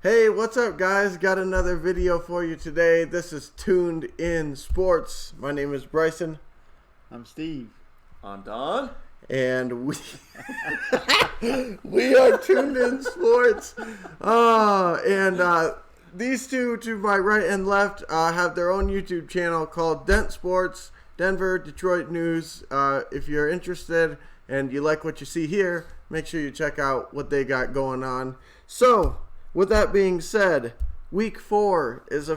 Hey, what's up, guys? Got another video for you today. This is Tuned In Sports. My name is Bryson. I'm Steve. I'm Don. And we are Tuned In Sports. These two to my right and left have their own YouTube channel called DENT Sports, Denver, Detroit News. If you're interested and you like what you see here, make sure you check out what they got going on. So, with that being said, week 4 is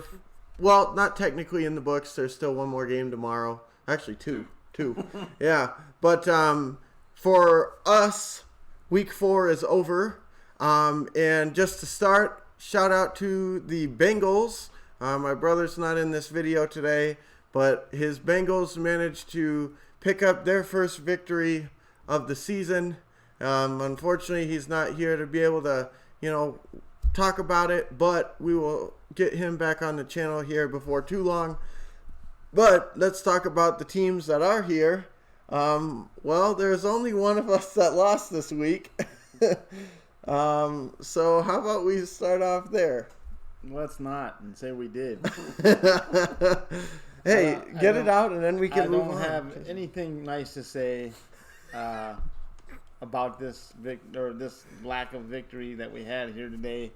well, not technically in the books. There's still one more game tomorrow. Actually, two. Yeah. But for us, week 4 is over. And just to start, shout out to the Bengals. My brother's not in this video today, but his Bengals managed to pick up their first victory of the season. Unfortunately, he's not here to be able to, talk about it, but we will get him back on the channel here before too long. But let's talk about the teams that are here. Well, there's only one of us that lost this week. So how about we start off there? Let's not and say we did. Hey, get it out and then we can move on. I don't have anything nice to say about this this lack of victory that we had here today.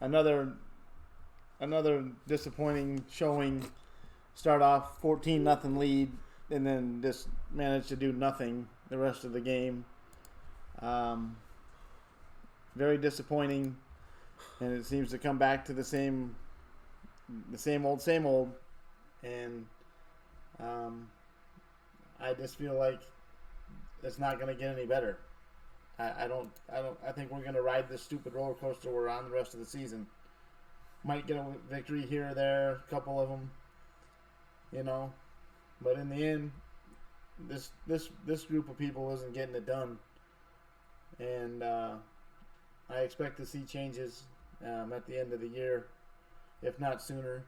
Another disappointing showing. Start off 14-0 lead and then just managed to do nothing the rest of the game. Very disappointing, and it seems to come back to the same old. And I just feel like it's not going to get any better. I think we're going to ride this stupid roller coaster we're on the rest of the season. Might get a victory here or there, a couple of them, but in the end, this group of people isn't getting it done, and I expect to see changes at the end of the year, if not sooner.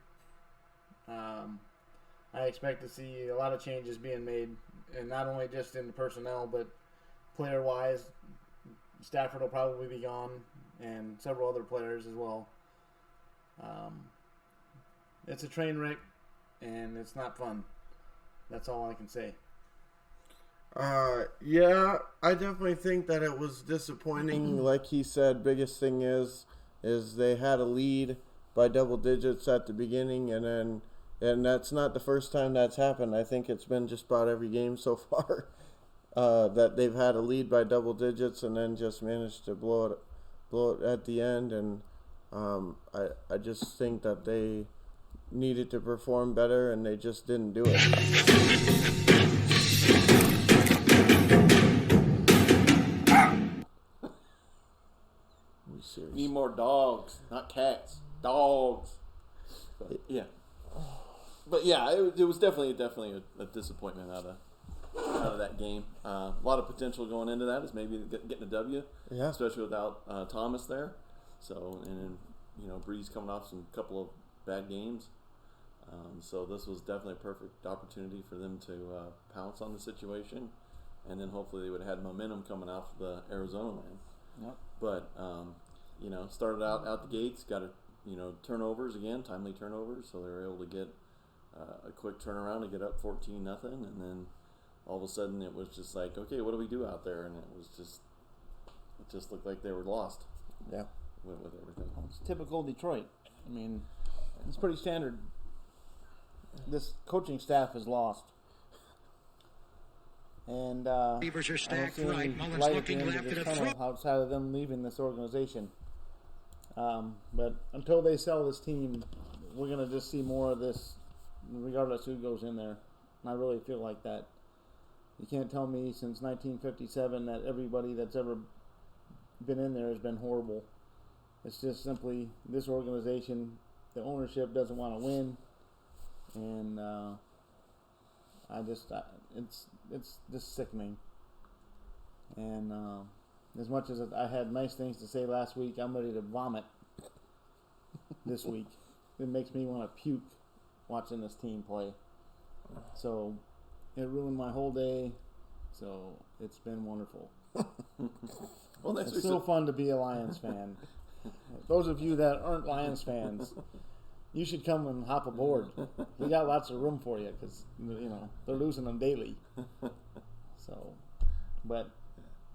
I expect to see a lot of changes being made, and not only just in the personnel, but player-wise. Stafford will probably be gone, and several other players as well. It's a train wreck, and it's not fun. That's all I can say. Yeah, I definitely think that it was disappointing. Like he said, biggest thing is they had a lead by double digits at the beginning, and that's not the first time that's happened. I think it's been just about every game so far that they've had a lead by double digits and then just managed to blow it at the end. And I just think that they needed to perform better, and they just didn't do it. Need more dogs, not cats. Dogs. But, yeah. But yeah, it was definitely a disappointment out of that game. A lot of potential going into that is maybe getting a W. Yeah. Especially without Thomas there. So and then, Breeze coming off some couple of bad games. So this was definitely a perfect opportunity for them to pounce on the situation, and then hopefully they would have had momentum coming out the Arizona land. Yep. But started out the gates, got turnovers again, timely turnovers, so they were able to get a quick turnaround to get up 14-0, and then all of a sudden it was just like, okay, what do we do out there? And it just looked like they were lost. Yeah. With everything. It's typical Detroit. I mean, it's pretty standard. This coaching staff is lost. And I don't see any light at the end of this tunnel outside of them leaving this organization. But until they sell this team, we're going to just see more of this, regardless who goes in there. And I really feel like that. You can't tell me since 1957 that everybody that's ever been in there has been horrible. It's just simply this organization, the ownership doesn't want to win, and it's just sickening. And as much as I had nice things to say last week, I'm ready to vomit this week. It makes me want to puke watching this team play. So it ruined my whole day. So it's been wonderful. Well, it's so fun to be a Lions fan. those of you that aren't Lions fans, you should come and hop aboard. We got lots of room for you because they're losing them daily. So, but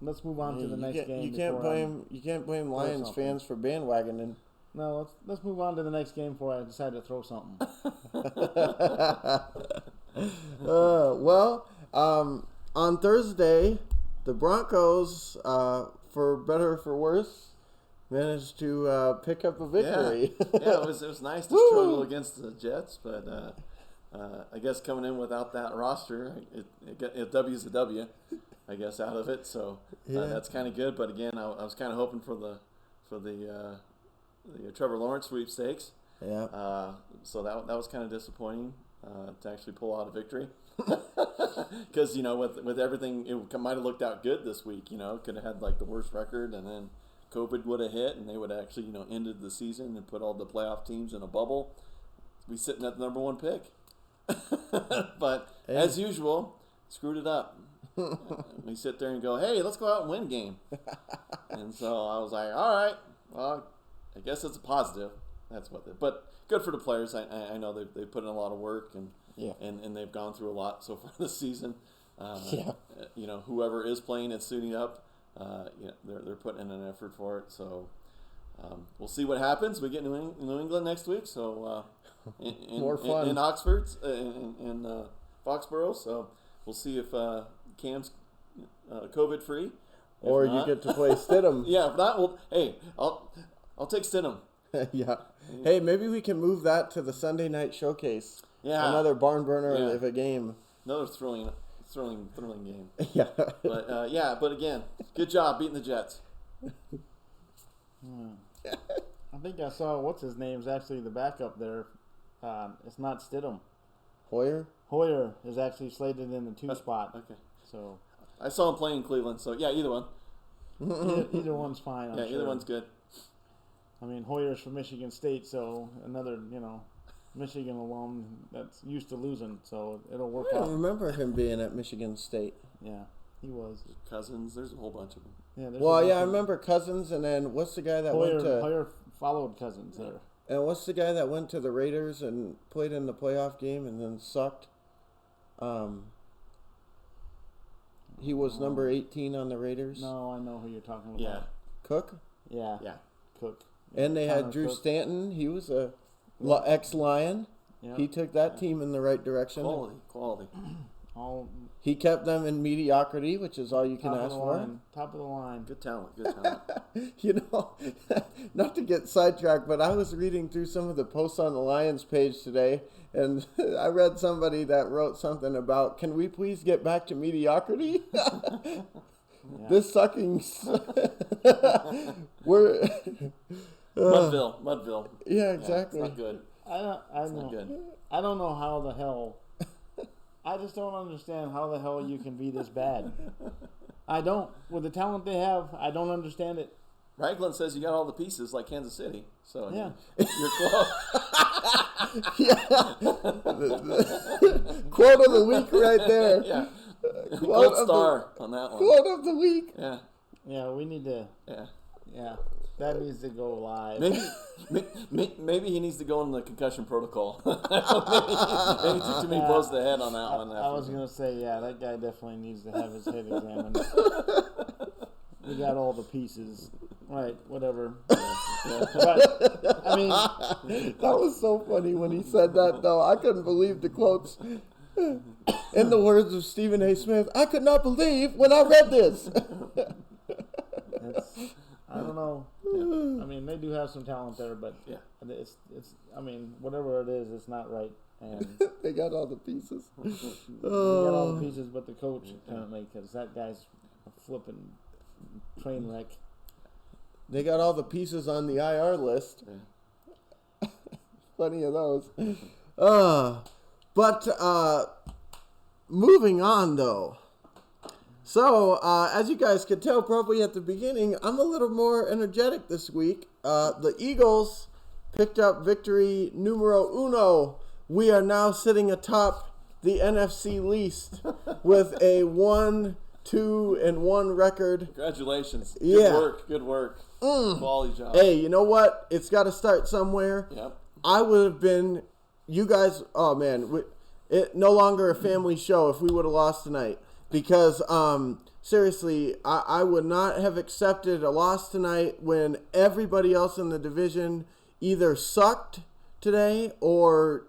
let's move on to the next game. You can't blame Lions fans for bandwagoning. No, let's move on to the next game before I decide to throw something. On Thursday, the Broncos, for better or for worse, managed to pick up a victory. Yeah, it was nice to struggle against the Jets, but I guess coming in without that roster, it W's a W, I guess, out of it. So that's kind of good. But again, I was kind of hoping for the Trevor Lawrence sweepstakes. Yeah. So that was kind of disappointing to actually pull out a victory. Because with everything, it might have looked out good this week. Could have had like the worst record, and then COVID would have hit, and they would have actually ended the season and put all the playoff teams in a bubble. We'd be sitting at the number 1 pick. But as usual, screwed it up. We sit there and go, hey, let's go out and win a game. And so I was like, all right, well, I guess it's a positive. That's what but good for the players. I know they put in a lot of work and they've gone through a lot so far this season. Whoever is playing and suiting up, they're putting in an effort for it. So we'll see what happens. We get New England next week, so more fun in Oxford, in Foxborough. So we'll see if Cam's COVID free, or you get to play Stidham. Yeah, if not, well, hey, I'll take Stidham. Yeah. Hey, maybe we can move that to the Sunday night showcase. Yeah. Another barn burner of a game. Another thrilling game. Yeah. But but again, good job beating the Jets. I think I saw what's his name's actually the backup there. It's not Stidham. Hoyer is actually slated in the 2 spot. Okay. So I saw him playing in Cleveland. So yeah, either one. Either one's fine. I'm sure. Either one's good. I mean, Hoyer's from Michigan State, so another Michigan alum that's used to losing, so it'll work out. I don't remember him being at Michigan State. Yeah, he was. Cousins, there's a whole bunch of them. Yeah, I remember Cousins, and then what's the guy that Hoyer followed Cousins there. And what's the guy that went to the Raiders and played in the playoff game and then sucked? He was number 18 on the Raiders. No, I know who you're talking about. Yeah. Cook? Yeah. Cook. And they had Drew Stanton. He was a ex-Lion. Yep. He took that team in the right direction. Quality. He kept them in mediocrity, which is all you can ask for. Top of the line. Good talent. Not to get sidetracked, but I was reading through some of the posts on the Lions page today, and I read somebody that wrote something about, can we please get back to mediocrity? This sucking... We're... Mudville. Yeah, exactly. It's not good. I don't know how the hell. I just don't understand how the hell you can be this bad. I don't. With the talent they have, I don't understand it. Ragland says you got all the pieces like Kansas City, so yeah, you're close. Quote of the week right there. Yeah. Quote star on that one. Quote of the week. Yeah. Yeah, we need to. Yeah. That needs to go live. Maybe he needs to go in the concussion protocol. maybe took too many blows to the head on that one. I was going to say, that guy definitely needs to have his head examined. We got all the pieces. Right, whatever. Yeah. But, I mean... That was so funny when he said that, though. I couldn't believe the quotes. In the words of Stephen A. Smith, I could not believe when I read this. I don't know. Yeah. I mean, they do have some talent there, but it's. I mean, whatever it is, it's not right. And they got all the pieces. They got all the pieces, but the coach currently, because that guy's a flipping train wreck. They got all the pieces on the IR list. Yeah. Plenty of those. But moving on, though. So, as you guys could tell probably at the beginning, I'm a little more energetic this week. The Eagles picked up victory numero uno. We are now sitting atop the NFC least with a 1-2-1 record. Congratulations. Yeah. Good work. Quality job. Hey, you know what? It's got to start somewhere. Yep. I would have been, you guys, oh man, it no longer a family show if we would have lost tonight. Because, seriously, I would not have accepted a loss tonight when everybody else in the division either sucked today or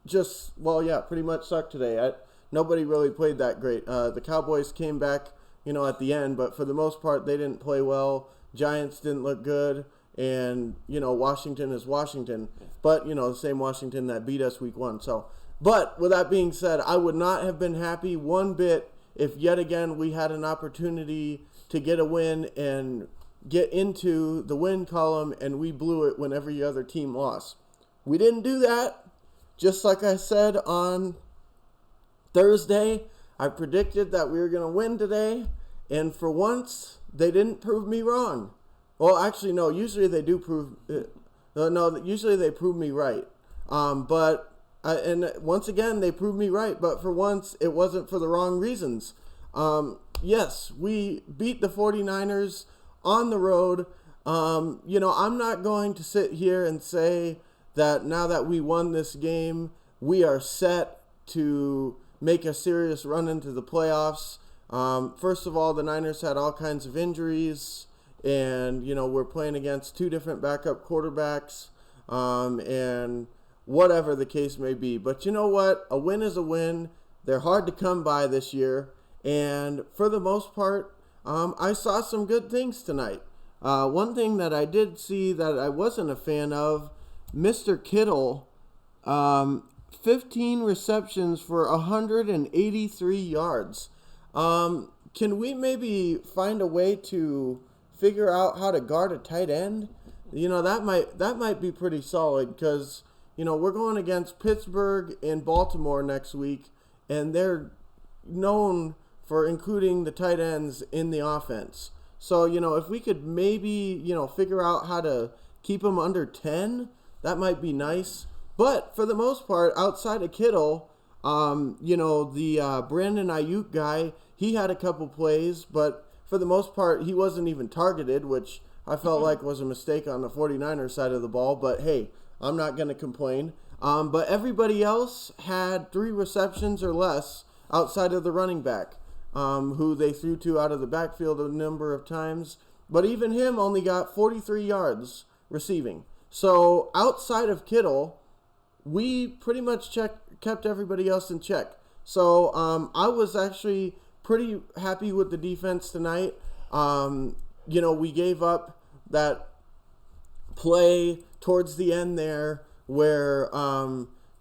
just, well, yeah, pretty much sucked today. Nobody really played that great. The Cowboys came back, at the end, but for the most part, they didn't play well. Giants didn't look good, and, Washington is Washington. But, the same Washington that beat us week 1. So, but with that being said, I would not have been happy one bit if yet again we had an opportunity to get a win and get into the win column and we blew it when every other team lost. We didn't do that. Just like I said on Thursday, I predicted that we were going to win today, and for once, they didn't prove me wrong. Well, actually, no. Usually they do prove. Usually they prove me right. And once again, they proved me right. But for once, it wasn't for the wrong reasons. Yes, we beat the 49ers on the road. I'm not going to sit here and say that now that we won this game, we are set to make a serious run into the playoffs. First of all, the Niners had all kinds of injuries, and, we're playing against 2 different backup quarterbacks, and whatever the case may be. But you know what? A win is a win. They're hard to come by this year, and for the most part, I saw some good things tonight. One thing that I did see that I wasn't a fan of, Mr. Kittle, 15 receptions for 183 yards. Can we maybe find a way to figure out how to guard a tight end? That might be pretty solid because, we're going against Pittsburgh and Baltimore next week, and they're known for including the tight ends in the offense. So, if we could maybe, figure out how to keep them under 10, that might be nice. But for the most part, outside of Kittle, the Brandon Ayuk guy, he had a couple plays, but for the most part, he wasn't even targeted, which I felt like was a mistake on the 49ers side of the ball. But hey, I'm not going to complain. But everybody else had 3 receptions or less outside of the running back, who they threw to out of the backfield a number of times. But even him only got 43 yards receiving. So outside of Kittle, we pretty much kept everybody else in check. So I was actually pretty happy with the defense tonight. We gave up that play towards the end there where,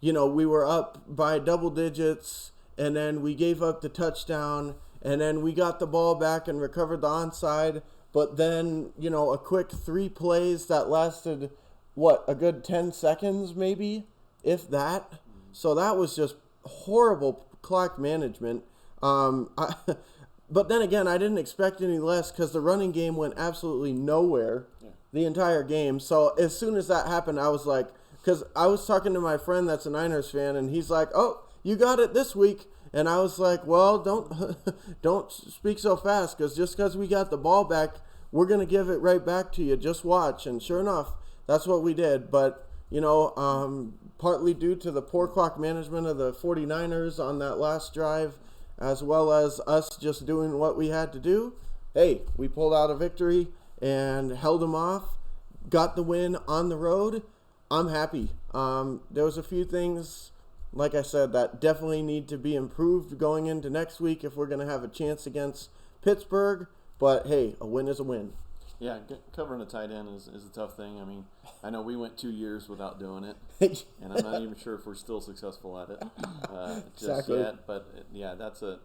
we were up by double digits, and then we gave up the touchdown, and then we got the ball back and recovered the onside. But then, a quick 3 plays that lasted, a good 10 seconds maybe, if that. So that was just horrible clock management. But then again, I didn't expect any less because the running game went absolutely nowhere the entire game. So as soon as that happened, I was like, because I was talking to my friend that's a Niners fan, and he's like, "Oh, you got it this week." And I was like, "Well, don't speak so fast, because just because we got the ball back, we're going to give it right back to you. Just watch." And sure enough, that's what we did. But, partly due to the poor clock management of the 49ers on that last drive, as well as us just doing what we had to do, hey, we pulled out a victory and held them off, got the win on the road. I'm happy. There was a few things, like I said, that definitely need to be improved going into next week if we're going to have a chance against Pittsburgh. But, hey, a win is a win. Yeah, covering a tight end is a tough thing. I mean, I know we went 2 years without doing it, and I'm not even sure if we're still successful at it just exactly. yet. But, yeah, that's a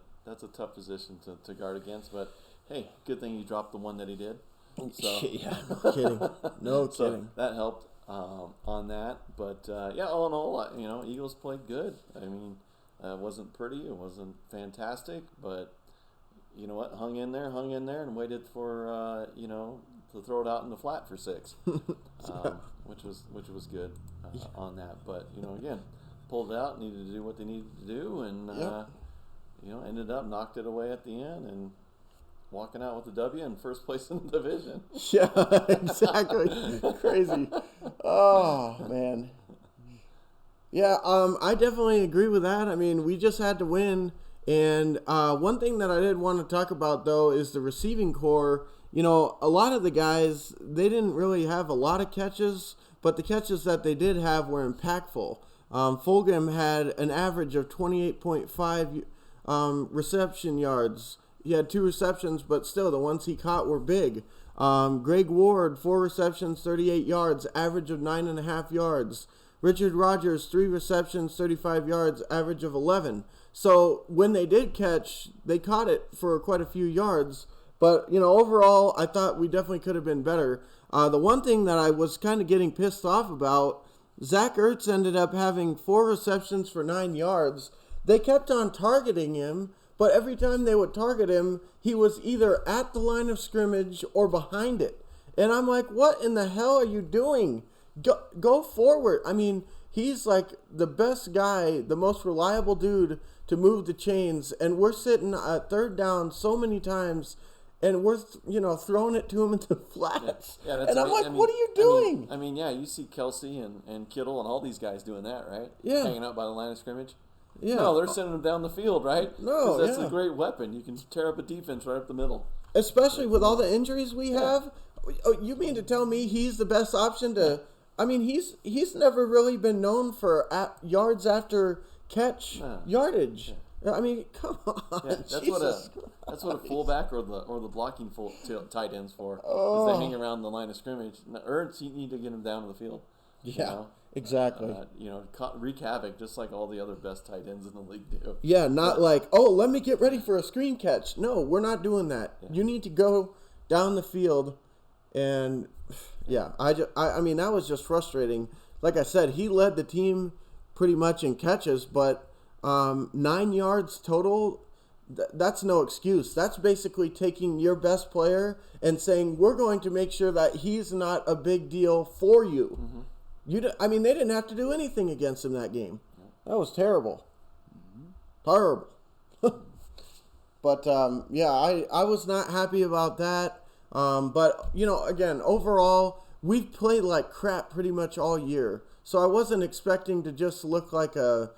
tough position to guard against. But, hey, good thing you dropped the one that he did. So, yeah, no kidding. No so kidding. that helped on that. But, yeah, all in all, Eagles played good. I mean, it wasn't pretty. It wasn't fantastic. But, you know what, hung in there and waited for, to throw it out in the flat for 6, which was good on that. But, again, pulled it out, needed to do what they needed to do, and, ended up knocked it away at the end. And walking out with the W and first place in the division. Yeah, exactly. Crazy. Oh, man. Yeah, I definitely agree with that. I mean, we just had to win. And one thing that I did want to talk about, though, is the receiving core. You know, a lot of the guys, they didn't really have a lot of catches, but the catches that they did have were impactful. Fulgham had an average of 28.5 reception yards. He had 2 receptions, but still, the ones he caught were big. Greg Ward, 4 receptions, 38 yards, average of 9.5 yards. Richard Rodgers, 3 receptions, 35 yards, average of 11. So when they did catch, they caught it for quite a few yards. But, you know, overall, I thought we definitely could have been better. The one thing that I was kind of getting pissed off about, Zach Ertz ended up having 4 receptions for 9 yards. They kept on targeting him, but every time they would target him, he was either at the line of scrimmage or behind it. And I'm like, what in the hell are you doing? Go forward. I mean, he's like the best guy, the most reliable dude to move the chains, and we're sitting at third down so many times, and we're throwing it to him in the flats. Yeah, that's and I'm like, what are you doing? I mean, yeah, you see Kelsey and Kittle and all these guys doing that, right? Yeah. Hanging out by the line of scrimmage. Yeah. No, they're sending them down the field, right? No, 'cause that's yeah. a great weapon. You can tear up a defense right up the middle. Especially with all the injuries we have. Oh, you mean to tell me he's the best option to? I mean, he's never really been known for yards after catch yardage. I mean, come on. Yeah, that's what a fullback or the blocking tight ends for. Is they hang around the line of scrimmage. Now, Ertz, you need to get him down to the field. Yeah, exactly. Wreak havoc just like all the other best tight ends in the league do. Yeah, not like, oh, let me get ready for a screen catch. No, we're not doing that. Yeah. You need to go down the field, and yeah, I mean that was just frustrating. Like I said, he led the team pretty much in catches, but 9 yards total. That's no excuse. That's basically taking your best player and saying we're going to make sure that he's not a big deal for you. Mm-hmm. I mean, they didn't have to do anything against him that game. That was terrible. Terrible. But, yeah, I was not happy about that. But, again, overall, we've played like crap pretty much all year. So I wasn't expecting to just look like a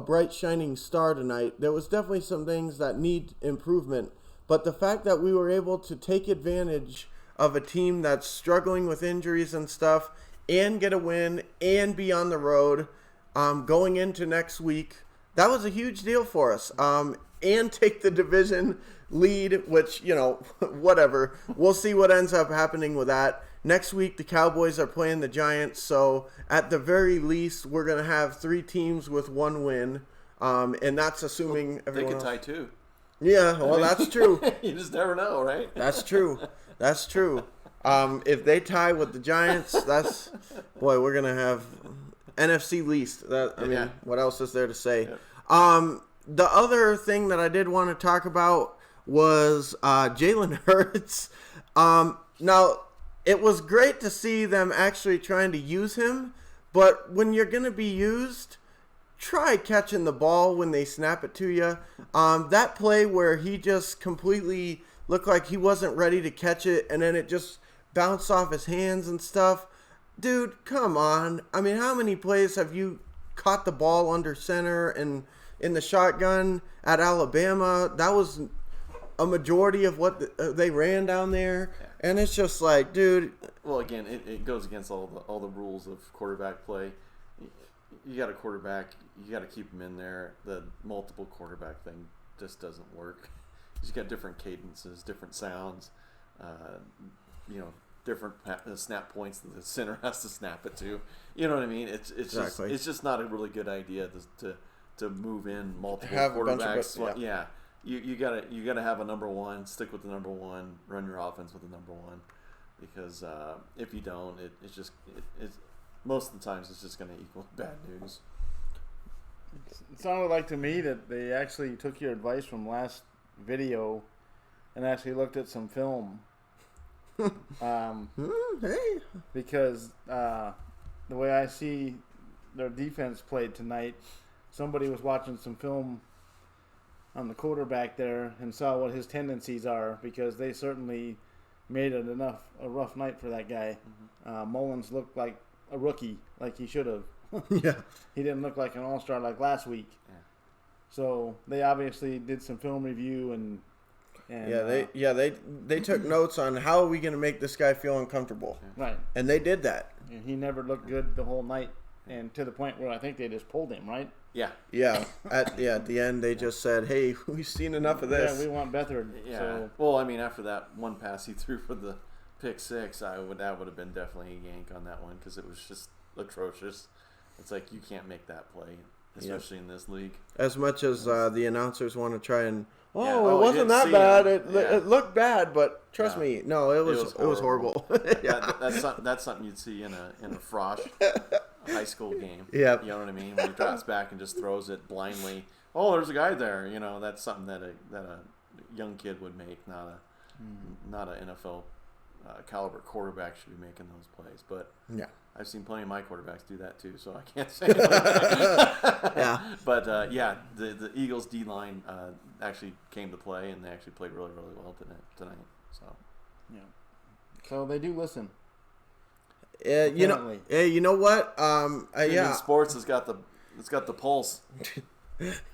bright shining star tonight. There was definitely some things that need improvement. But the fact that we were able to take advantage of a team that's struggling with injuries and stuff and get a win and be on the road going into next week, that was a huge deal for us. And take the division lead, which, whatever. We'll see what ends up happening with that. Next week, the Cowboys are playing the Giants, so at the very least, we're going to have 3 teams with 1 win, and that's assuming everyone they could tie 2. Yeah, well, that's true. You just never know, right? That's true. That's true. If they tie with the Giants, we're going to have NFC least. What else is there to say? Yeah. The other thing that I did want to talk about was Jalen Hurts. Now, it was great to see them actually trying to use him, but when you're going to be used, try catching the ball when they snap it to you. That play where he just completely looked like he wasn't ready to catch it, and then it just bounced off his hands and stuff. Dude, come on. I mean, how many plays have you caught the ball under center and in the shotgun at Alabama? That was a majority of what they ran down there. And it's just like, dude. Well, again, it goes against all the rules of quarterback play. You got a quarterback, you got to keep him in there. The multiple quarterback thing just doesn't work. He's got different cadences, different sounds, different snap points that the center has to snap it to. You know what I mean? It's exactly. It's just not a really good idea to move in multiple have quarterbacks. You gotta have a number one. Stick with the number one. Run your offense with the number one, because if you don't, it's most of the times it's just gonna equal bad news. It sounded like to me that they actually took your advice from last video and actually looked at some film. Hey. Because the way I see their defense played tonight, somebody was watching some film on the quarterback there and saw what his tendencies are, because they certainly made it a rough night for that guy. Mullins looked like a rookie, like he should have. Yeah. He didn't look like an all-star like last week. Yeah. So they obviously did some film review and they took notes on how are we going to make this guy feel uncomfortable. Right. And they did that. And he never looked good the whole night, and to the point where I think they just pulled him, right? Yeah. Yeah. At the end, they just said, hey, we've seen enough of this. Yeah, we want Beathard. Yeah. So. Well, I mean, after that one pass he threw for the pick six, that would have been definitely a yank on that one, because it was just atrocious. It's like, you can't make that play, especially in this league. As much as the announcers want to try and, it you wasn't that didn't see bad. him. It looked bad, but trust me, no, it was horrible. Yeah, that's something you'd see in a frosh high school game. Yeah, you know what I mean. When he drops back and just throws it blindly. Oh, there's a guy there. You know, that's something that a young kid would make, not an NFL caliber quarterback should be making those plays. But yeah. I've seen plenty of my quarterbacks do that too, so I can't say anything. Yeah. But the Eagles D line actually came to play, and they actually played really, really well tonight. So yeah. So they do listen. You know what? DENT Sports has got the pulse.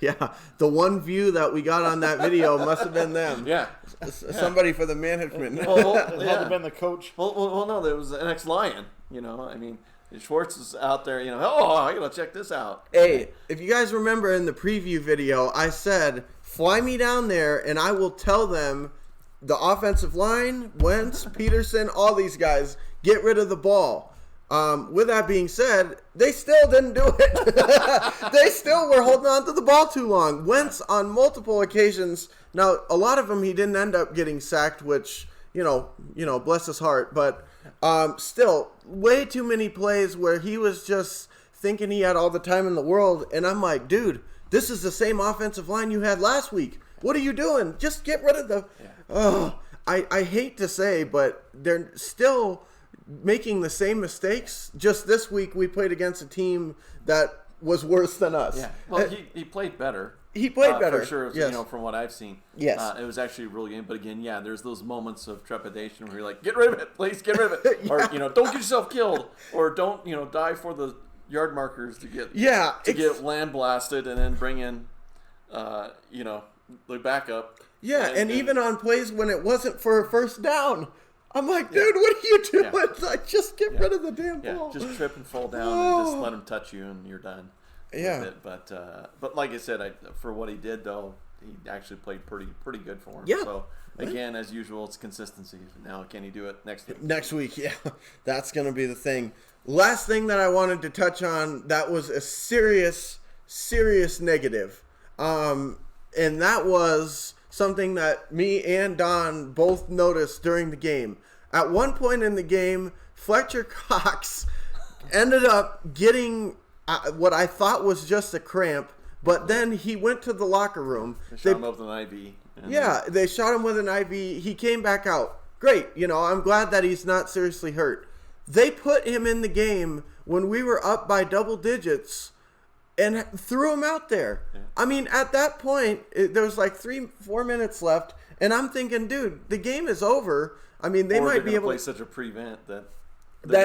Yeah, the one view that we got on that video must have been them. Yeah. Somebody for the management. It had to have been the coach. Well, no, there was an ex-Lion. You know, I mean, Schwartz is out there. You know, I gotta check this out. Hey, if you guys remember in the preview video, I said, "Fly me down there, and I will tell them the offensive line, Wentz, Peterson, all these guys, get rid of the ball." With that being said, they still didn't do it. They still were holding on to the ball too long. Wentz on multiple occasions. Now, a lot of them he didn't end up getting sacked, which, you know, bless his heart. But still, way too many plays where he was just thinking he had all the time in the world. And I'm like, dude, this is the same offensive line you had last week. What are you doing? Just get rid of the... Yeah. I hate to say, but they're still... making the same mistakes. Just this week we played against a team that was worse than us. Yeah. Well, he played better. He played better. For sure, yes. You know, from what I've seen. Yes. It was actually a really game. But again, yeah, there's those moments of trepidation where you're like, get rid of it, please, get rid of it. Yeah. Or, don't get yourself killed. Or don't, die for the yard markers to get get land blasted and then bring in, the backup. Yeah, and even on plays when it wasn't for a first down. I'm like, dude, what are you doing? Yeah. Like, just get rid of the damn ball. Just trip and fall down and just let him touch you and you're done. Yeah. With it. But like I said, for what he did though, he actually played pretty good for him. Yeah. So again, as usual, it's consistency. Now, can he do it next week? Next week, yeah, that's gonna be the thing. Last thing that I wanted to touch on that was a serious negative, and that was something that me and Don both noticed during the game. At one point in the game, Fletcher Cox ended up getting what I thought was just a cramp, but then he went to the locker room. They shot him up with an IV. Yeah, they shot him with an IV. He came back out. Great. I'm glad that he's not seriously hurt. They put him in the game when we were up by double digits and threw him out there. Yeah. I mean, at that point, there was like 3-4 minutes left, and I'm thinking, dude, the game is over. I mean, they might be able to play such a prevent that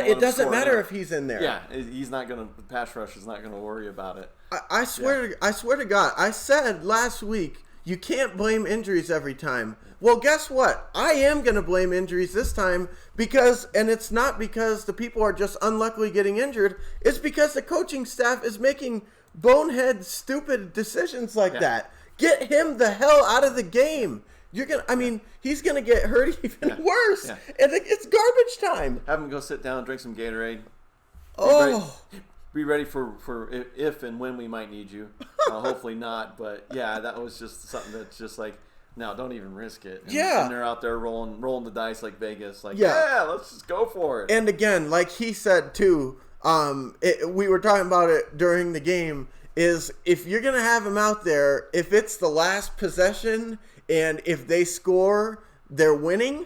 it doesn't matter if he's in there. Yeah, he's not going to. The pass rush is not going to worry about it. I swear to God, I said last week, you can't blame injuries every time. Well, guess what? I am going to blame injuries this time and it's not because the people are just unluckily getting injured. It's because the coaching staff is making bonehead, stupid decisions like that. Get him the hell out of the game. He's gonna get hurt even worse, and it's garbage time. Have him go sit down, drink some Gatorade. Be ready for if and when we might need you. Hopefully not, but that was just something that's just like, no, don't even risk it. And they're out there rolling the dice like Vegas. Like, let's just go for it. And again, like he said too, we were talking about it during the game. Is if you're gonna have him out there, if it's the last possession and if they score, they're winning,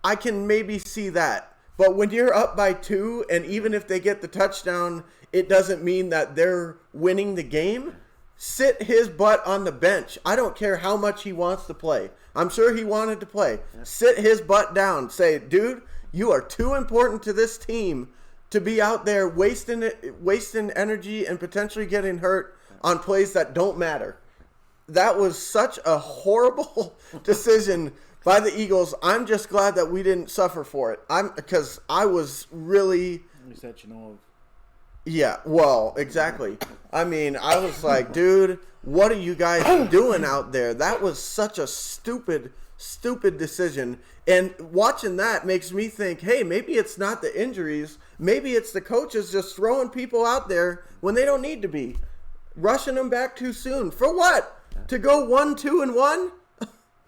I can maybe see that. But when you're up by 2, and even if they get the touchdown, it doesn't mean that they're winning the game. sit his butt on the bench. I don't care how much he wants to play. I'm sure he wanted to play. Yeah. Sit his butt down. Say, dude, you are too important to this team to be out there wasting energy and potentially getting hurt on plays that don't matter. That was such a horrible decision by the Eagles. I'm just glad that we didn't suffer for it. Because I was really... At least that you know of. Yeah, well, exactly. I mean, I was like, dude, what are you guys doing out there? That was such a stupid decision. And watching that makes me think, hey, maybe it's not the injuries. Maybe it's the coaches just throwing people out there when they don't need to be. Rushing them back too soon. For what? To go 1-2-1?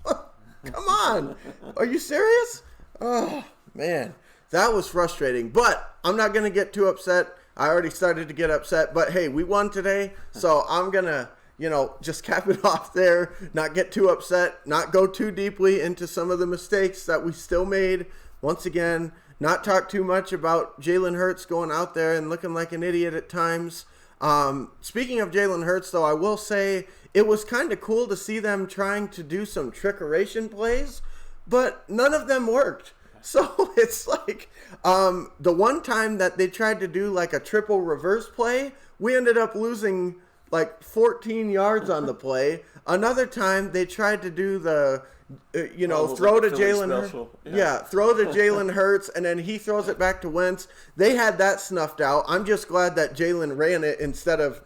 Come on. Are you serious? Oh, man. That was frustrating. But I'm not going to get too upset. I already started to get upset. But, hey, we won today. So I'm going to, just cap it off there. Not get too upset. Not go too deeply into some of the mistakes that we still made. Once again, not talk too much about Jalen Hurts going out there and looking like an idiot at times. Speaking of Jalen Hurts, though, I will say it was kind of cool to see them trying to do some trickeration plays, but none of them worked. So it's like the one time that they tried to do like a triple reverse play, we ended up losing like 14 yards on the play. Another time they tried to do the throw to Jalen Hurts. Yeah, throw to Jalen Hurts, and then he throws it back to Wentz. They had that snuffed out. I'm just glad that Jalen ran it instead of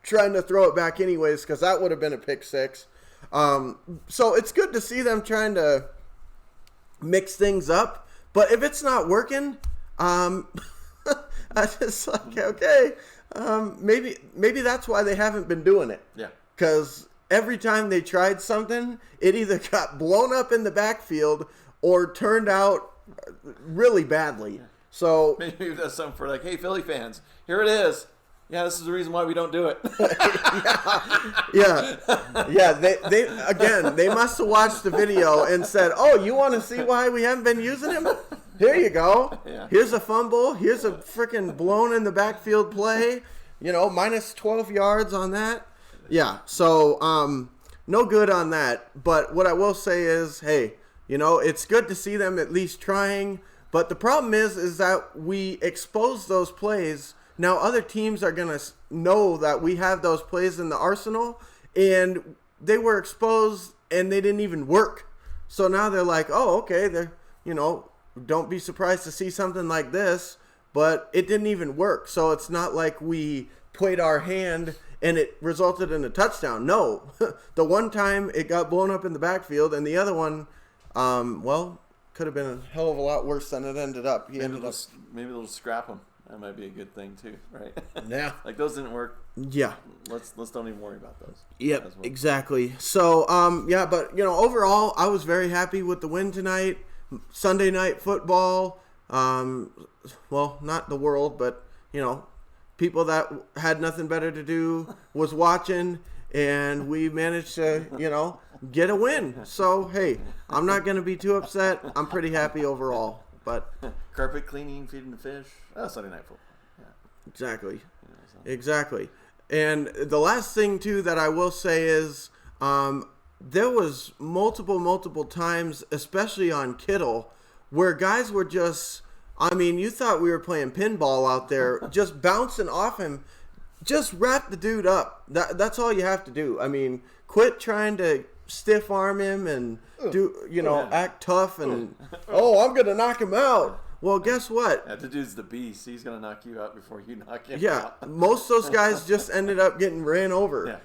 trying to throw it back anyways, because that would have been a pick six. So it's good to see them trying to mix things up. But if it's not working, I just like, okay, maybe that's why they haven't been doing it. Yeah. Because every time they tried something, it either got blown up in the backfield or turned out really badly. So maybe that's something for like, hey, Philly fans, here it is. Yeah, this is the reason why we don't do it. Yeah. They must have watched the video and said, "Oh, you want to see why we haven't been using him? Here you go. Yeah. Here's a fumble. Here's a freaking blown in the backfield play. Minus 12 yards on that." Yeah. So no good on that. But what I will say is, hey, it's good to see them at least trying. But the problem is that we expose those plays. Now, other teams are going to know that we have those plays in the arsenal, and they were exposed, and they didn't even work. So now they're like, oh, okay, don't be surprised to see something like this, but it didn't even work. So it's not like we played our hand and it resulted in a touchdown. No, the one time it got blown up in the backfield, and the other one, could have been a hell of a lot worse than it ended up. Maybe they'll scrap them. That might be a good thing too, right? Yeah. Like those didn't work. Yeah. Let's don't even worry about those. Yep, well. Exactly. So, but overall, I was very happy with the win tonight. Sunday night football. Not the world, but people that had nothing better to do was watching, and we managed to, get a win. So, hey, I'm not going to be too upset. I'm pretty happy overall. But carpet cleaning, feeding the fish. Oh, Sunday night football. Yeah. Exactly. Exactly. And the last thing too that I will say is there was multiple times, especially on Kittle, where guys were just, you thought we were playing pinball out there, just bouncing off him. Just wrap the dude up. That's all you have to do. Quit trying to stiff arm him and act tough and I'm gonna knock him out. Well, guess what? Yeah, the dude's the beast. He's gonna knock you out before you knock him out. Yeah, most of those guys just ended up getting ran over,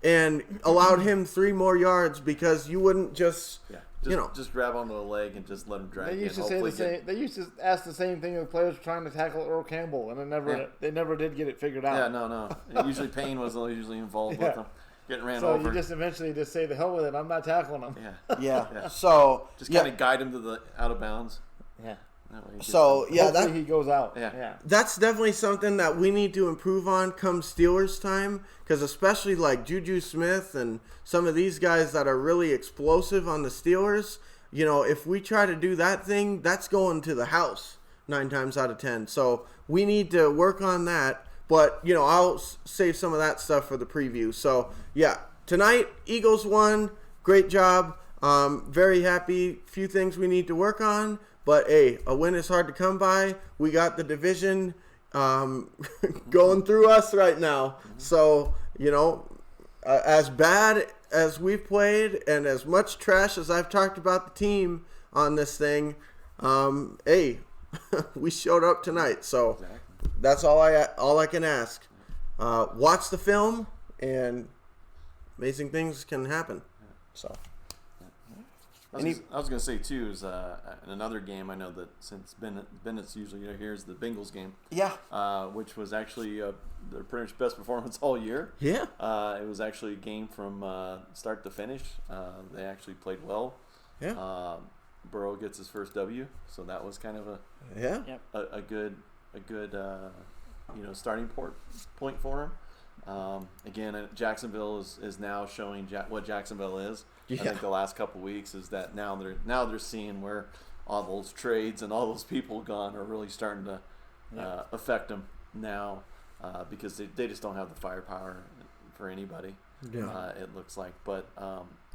and allowed him 3 more yards because you wouldn't just just grab onto the leg and just let him drag. They used to say the same. They used to ask the same thing with players trying to tackle Earl Campbell, and they never did get it figured out. Yeah, no. Usually Payne was usually involved with them. Getting ran over. So you just eventually just say, the hell with it, I'm not tackling him. Yeah. So just kind of guide him to the out of bounds. Yeah. Hopefully he goes out. Yeah. That's definitely something that we need to improve on come Steelers time, because especially like Juju Smith and some of these guys that are really explosive on the Steelers, if we try to do that thing, that's going to the house 9 times out of 10. So we need to work on that. but I'll save some of that stuff for the preview. So yeah, tonight Eagles won. Great job. Very happy. Few things we need to work on, but hey, a win is hard to come by. We got the division going through us right now. So as bad as we've played and as much trash as I've talked about the team on this thing, hey, we showed up tonight. So that's all I can ask. Watch the film, and amazing things can happen. So. I was going to say, too, is in another game, I know that since Bennett's usually here, is the Bengals game. Yeah. Which was actually their pretty much best performance all year. Yeah. It was actually a game from start to finish. They actually played well. Yeah. Burrow gets his first W, so that was kind of a good starting point for him. Again, Jacksonville is now showing what Jacksonville is. Yeah. I think the last couple of weeks is that now they're seeing where all those trades and all those people gone are really starting to affect them now, because they just don't have the firepower for anybody. Yeah. It looks like, but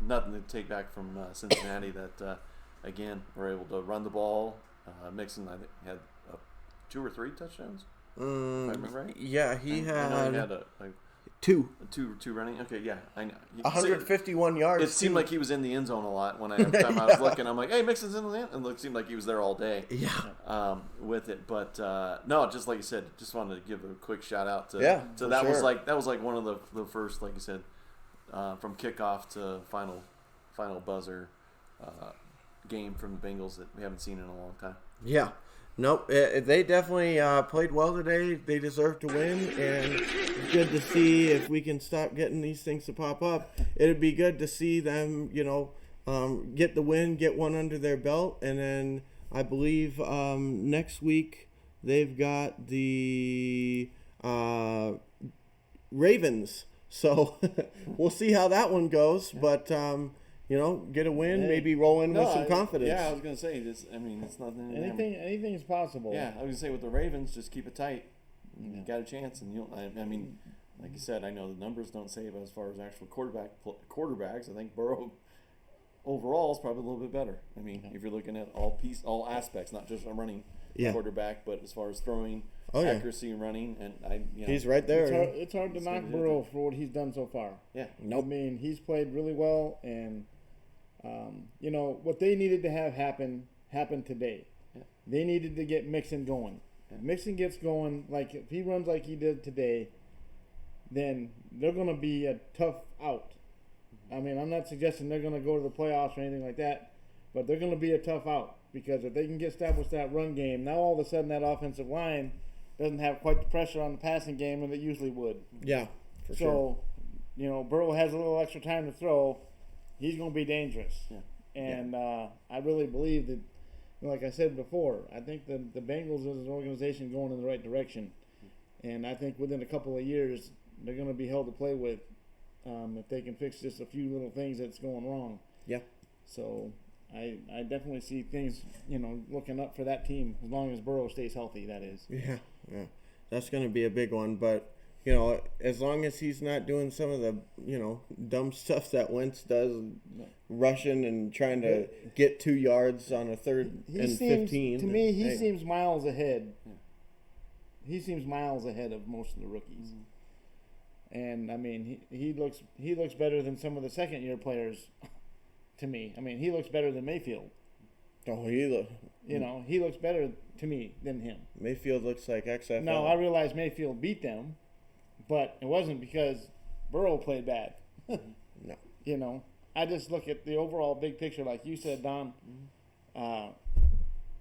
nothing to take back from Cincinnati. That again, we're able to run the ball. Mixon, I think, had 2 or 3 touchdowns. If I remember right. Yeah, he had a two running. Okay, yeah, I know. 151 yards. It seemed like he was in the end zone a lot when every time I was looking. I'm like, hey, Mixon's in the end, and it seemed like he was there all day. Yeah. With it, but no, just like you said, just wanted to give a quick shout out to. Yeah. So that was like one of the first, like you said, from kickoff to final buzzer game from the Bengals that we haven't seen in a long time. Yeah. Nope, they definitely played well today. They deserve to win, and it's good to see if we can stop getting these things to pop up. It'd be good to see them, get the win, get one under their belt, and then I believe next week they've got the Ravens. So we'll see how that one goes, but get a win, maybe roll in with some confidence. Yeah, I was gonna say this. I mean, it's nothing. Anything is possible. Yeah, I was gonna say with the Ravens, just keep it tight. You got a chance, and I mean, like you said, I know the numbers don't say it, but as far as actual quarterbacks, I think Burrow overall is probably a little bit better. I mean, if you're looking at all aspects, not just a running quarterback, but as far as throwing, accuracy, and running, and he's right there. It's hard to knock Burrow for what he's done so far. Yeah, I mean, he's played really well, and what they needed to have happened today. Yeah. They needed to get Mixon going. Yeah. Mixon gets going, like if he runs like he did today, then they're going to be a tough out. Mm-hmm. I mean, I'm not suggesting they're going to go to the playoffs or anything like that, but they're going to be a tough out because if they can get established that run game, now all of a sudden that offensive line doesn't have quite the pressure on the passing game that it usually would. Yeah, for sure. So, Burrow has a little extra time to throw. He's going to be dangerous. Yeah. And I really believe that, like I said before, I think the Bengals as an organization going in the right direction. And I think within a couple of years, they're going to be held to play with if they can fix just a few little things that's going wrong. Yeah. So I definitely see things, looking up for that team as long as Burrow stays healthy, that is. Yeah. That's going to be a big one, but as long as he's not doing some of the, dumb stuff that Wentz does, rushing and trying to get 2 yards on a 3rd and 15. To me, he seems miles ahead. Yeah. He seems miles ahead of most of the rookies. Mm-hmm. And, I mean, he looks better than some of the second-year players to me. I mean, he looks better than Mayfield. Oh, he looks better to me than him. Mayfield looks like XFL. No, I realize Mayfield beat them. But it wasn't because Burrow played bad. No. I just look at the overall big picture, like you said, Don.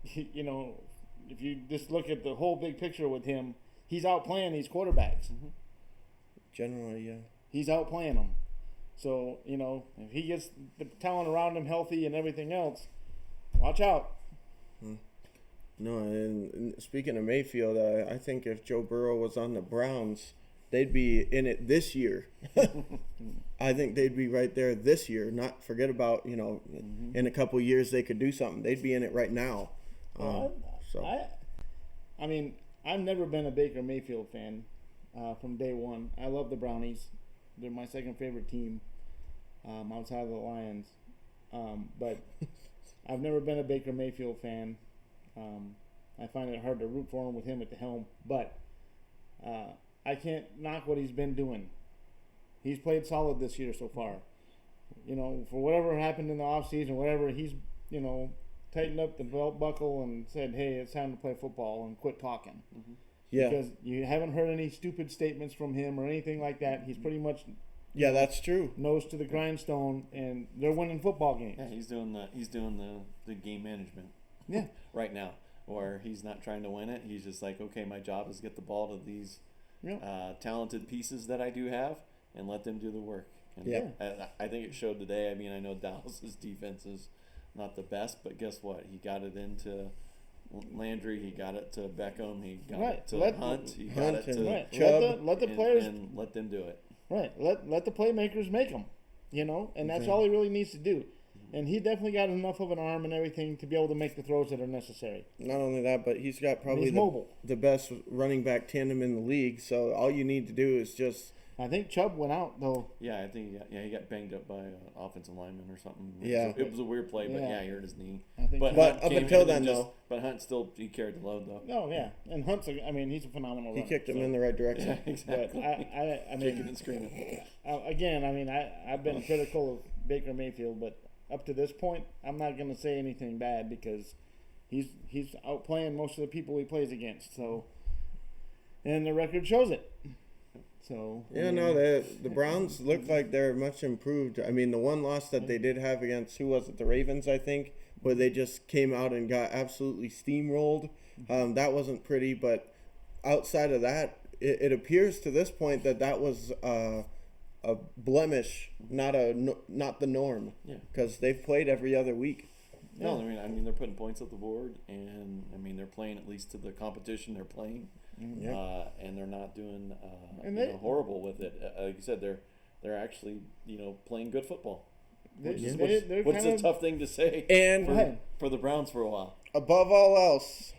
If you just look at the whole big picture with him, he's outplaying these quarterbacks. Mm-hmm. Generally, yeah. He's outplaying them. So, if he gets the talent around him healthy and everything else, watch out. No, and speaking of Mayfield, I think if Joe Burrow was on the Browns, they'd be in it this year. I think they'd be right there this year. Not forget about, in a couple of years they could do something. They'd be in it right now. I mean, I've never been a Baker Mayfield fan. from day one. I love the Brownies. They're my second favorite team outside of the Lions. But I've never been a Baker Mayfield fan. I find it hard to root for him with him at the helm. But I can't knock what he's been doing. He's played solid this year so far. You know, for whatever happened in the offseason, whatever, he's, you know, tightened up the belt buckle and said, hey, it's time to play football and quit talking. Mm-hmm. Yeah. Because you haven't heard any stupid statements from him or anything like that. He's pretty much that's true. Nose to the grindstone, and they're winning football games. Yeah, he's doing the game management. Yeah. Right now, where he's not trying to win it. He's just like, okay, my job is get the ball to these talented pieces that I do have and let them do the work. And I think it showed today. I mean, I know Dallas's defense is not the best, but guess what? He got it into Landry. He got it to Beckham. He got it to Hunt. He got it to Chubb. Let the players and let them do it. Right. Let the playmakers make them. You know, and that's all he really needs to do. And he definitely got enough of an arm and everything to be able to make the throws that are necessary. Not only that, but he's got probably mobile. The best running back tandem in the league. So all you need to do is just. I think Chubb went out though. Yeah, I think he got banged up by an offensive lineman or something. Yeah, it was a weird play, but he hurt his knee. I think but up until then, though. But Hunt still he carried the load though. Oh yeah, and Hunt's he's a phenomenal runner. He kicked him in the right direction. Yeah, exactly. But I mean, kicking and screaming. Again, I mean, I've been critical of Baker Mayfield, but up to this point, I'm not going to say anything bad because he's outplaying most of the people he plays against. So, and the record shows it. So the Browns look like they're much improved. I mean, the one loss that they did have against the Ravens, I think, where they just came out and got absolutely steamrolled. That wasn't pretty, but outside of that, it appears to this point that was a blemish, not the norm. Yeah, because they've played every other week. No, I mean they're putting points up the board, and I mean they're playing at least to the competition they're playing. And they're not doing horrible with it. Like you said, they're actually playing good football, which is a tough thing to say. And for the Browns for a while. Above all else,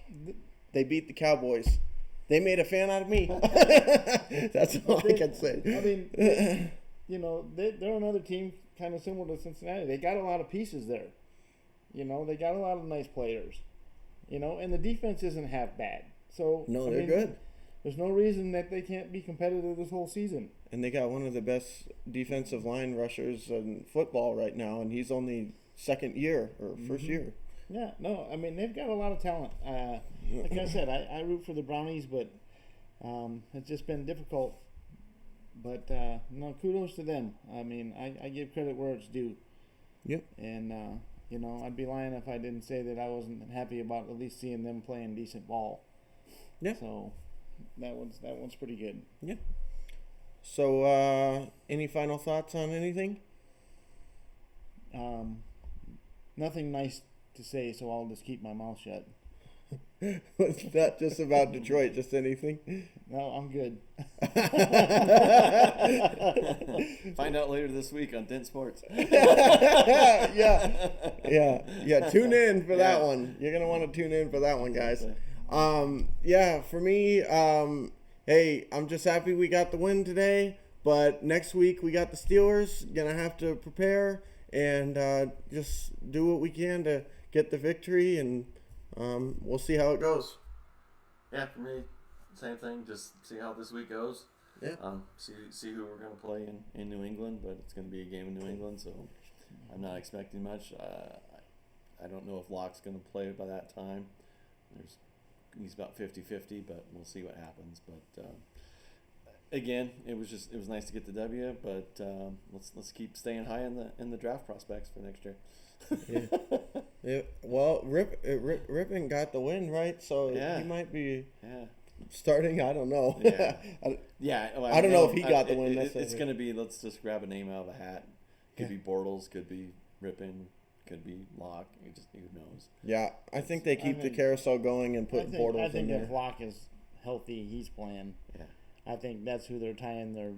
they beat the Cowboys. They made a fan out of me. That's all I can say. I mean, they're another team kind of similar to Cincinnati. They got a lot of pieces there. They got a lot of nice players. And the defense isn't half bad. So they're good. There's no reason that they can't be competitive this whole season. And they got one of the best defensive line rushers in football right now, and he's only second year or first year. Yeah, no, I mean they've got a lot of talent. Like I said, I root for the Brownies, but it's just been difficult. But no, kudos to them. I mean, I give credit where it's due. Yep. And I'd be lying if I didn't say that I wasn't happy about at least seeing them playing decent ball. Yeah. So that one's pretty good. Yeah. So any final thoughts on anything? Nothing nice to say, so I'll just keep my mouth shut. It's not just about Detroit, just anything? No, I'm good. Find out later this week on DENT Sports. Yeah. Tune in for that one. You're gonna want to tune in for that one, guys. For me, hey, I'm just happy we got the win today. But next week we got the Steelers. Gonna have to prepare and just do what we can to get the victory, and we'll see how it goes. Yeah, for me, same thing. Just see how this week goes. Yeah. See who we're going to play in New England, but it's going to be a game in New England, so I'm not expecting much. I don't know if Locke's going to play by that time. He's about 50-50, but we'll see what happens. But again, it was nice to get the W, but let's keep staying high in the draft prospects for next year. Yeah. Well, Rippon got the win, right? So he might be starting. I don't know. Yeah. Well, I don't know if he got the win. It's going to be, let's just grab a name out of a hat. Could be Bortles, could be Rippon, could be Locke. Who knows? Yeah, I think they keep the carousel going and put Bortles in there. I think if Locke is healthy, he's playing. Yeah. I think that's who they're tying their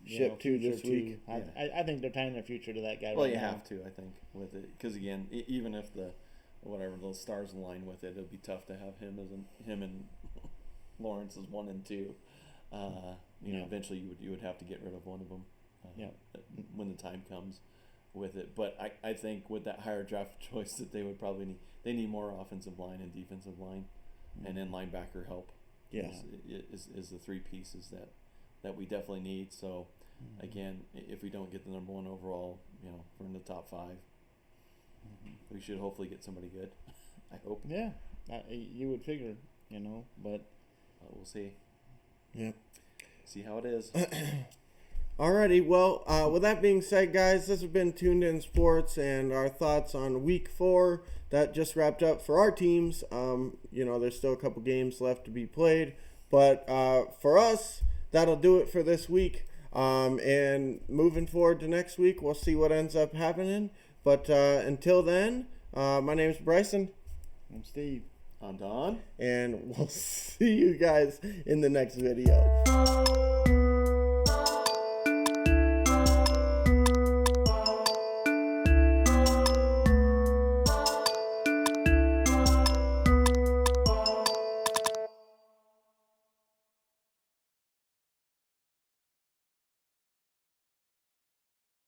ship to this week. I think they're tying their future to that guy. Well, you have to, I think, with it, because again, even if the stars align with it, it'll be tough to have him and Lawrence as 1 and 2. Eventually you would have to get rid of one of them. When the time comes with it. But I think with that higher draft choice that they would probably need more offensive line and defensive line, and then linebacker help. Yeah, is the three pieces that we definitely need. So again, if we don't get the number one overall, we're in the top 5. We should hopefully get somebody good. I hope. Yeah, you would figure, but we'll see. Yeah, see how it is. Alrighty, well, with that being said, guys, this has been Tuned In Sports and our thoughts on Week 4 that just wrapped up for our teams. There's still a couple games left to be played, but for us, that'll do it for this week. And moving forward to next week, we'll see what ends up happening. But until then, my name's Bryson. I'm Steve. I'm Don. And we'll see you guys in the next video.